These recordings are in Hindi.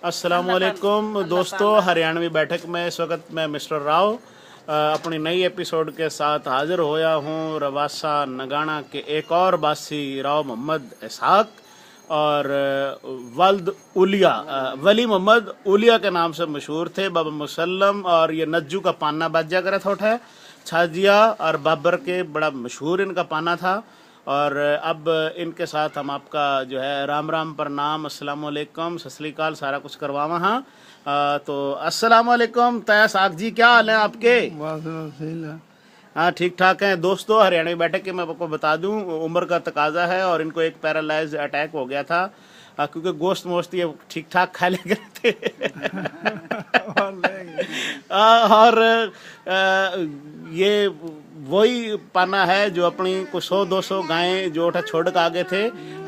अस्सलामुअलैकुम दोस्तों, हरियाणवी बैठक में इस वक्त मैं मिस्टर राव अपनी नई एपिसोड के साथ हाजिर होया हूँ। रवासा नगाना के एक और बासी राव मोहम्मद इसहाक और वल्द उलिया वली मोहम्मद उलिया के नाम से मशहूर थे। बाबा मुसल्लम और ये नज्जू का पाना बाजा करे था छाजिया और बाबर के बड़ा मशहूर इनका पाना था। और अब इनके साथ हम आपका जो है राम राम प्रणाम अस्सलाम वालेकुम सत श्री अकाल सारा कुछ करवावा। हाँ तो अस्सलाम वालेकुम तया साग जी, क्या हाल है आपके? हाँ ठीक ठाक हैं दोस्तों। हरियाणवी बैठक के मैं आपको बता दूं, उम्र का तकाजा है और इनको एक पैरालाइज अटैक हो गया था क्योंकि गोश्त मोश्त ये ठीक ठाक खा ले गए थे और ये वही पाना है जो अपनी कुछ 100-200 गायें जो छोड़ के आगे थे।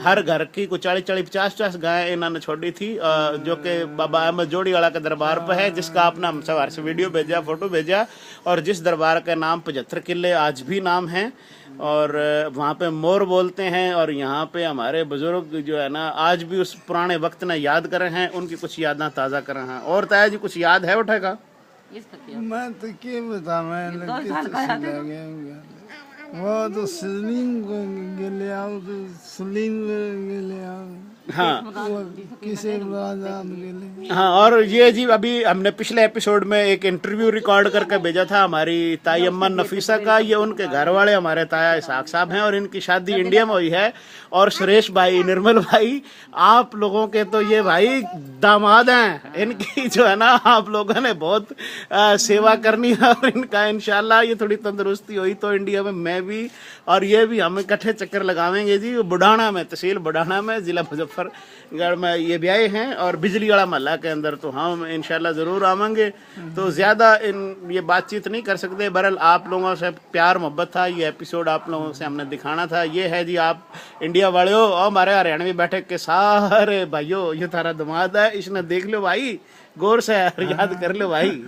हर घर की कुछ 40-40 50-50 गायें इन्होंने छोड़ी थी जो कि बाबा अहमद जोड़ी वाला के दरबार पर है, जिसका आपने हम सवार से वीडियो भेजा, फोटो भेजा। और जिस दरबार का नाम 75 किले आज भी नाम है और वहाँ पे मोर बोलते हैं। और यहाँ पे हमारे बुजुर्ग जो है ना आज भी उस पुराने वक्त ने याद करे हैं, उनकी कुछ यादें ताज़ा करे हैं। और ताया जी कुछ याद है उठेगा? मैं तो क्या बता, वो तो स्लिंग गेले आओ तो स्लिंग गेले आओ। हाँ किसे गेले। हाँ और ये जी अभी हमने पिछले एपिसोड में एक इंटरव्यू रिकॉर्ड करके भेजा था हमारी ताई अम्मा नफीसा का। ये उनके घर वाले हमारे ताया इसहाक साहब हैं और इनकी शादी इंडिया में हुई है। और सुरेश भाई, निर्मल भाई, आप लोगों के तो ये भाई दामाद हैं। इनकी जो है ना आप लोगों ने बहुत सेवा करनी है और इनका इंशाल्लाह ये थोड़ी तंदुरुस्ती हुई तो इंडिया में मैं भी और ये भी हम इकट्ठे चक्कर लगावेंगे जी। बुढ़ाना में, तहसील बुढ़ाना में, जिला मुजफ्फरगढ़ में ये भी आए हैं और बिजली वाला महल्ला के अंदर तो हम इंशाल्लाह ज़रूर आवेंगे। तो ज़्यादा ये बातचीत नहीं कर सकते। बहरहाल आप लोगों से प्यार मोहब्बत था, ये एपिसोड आप लोगों से हमने दिखाना था। ये है जी आप इंडिया वाले हो और हमारे हरियाणवी बैठक के सारे भाइयों, ये तारा दामाद है, इसने देख लो भाई, गौर से याद कर लो भाई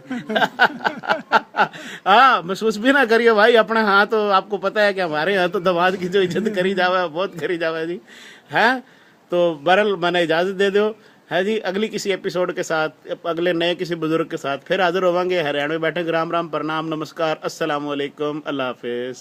हाँ महसूस भी ना करिए भाई अपने। हाँ तो आपको पता है कि हमारे यहाँ तो दामाद की जो इज्जत करी जावे बहुत करी जावे जी है। तो बहरहाल मैंने इजाज़त दे दो है जी। अगली किसी एपिसोड के साथ, अगले नए किसी बुजुर्ग के साथ फिर हाजिर होवांगे। हरियाणवी बैठक, राम राम प्रणाम नमस्कार अस्सलाम वालेकुम, अल्लाह हाफिज़।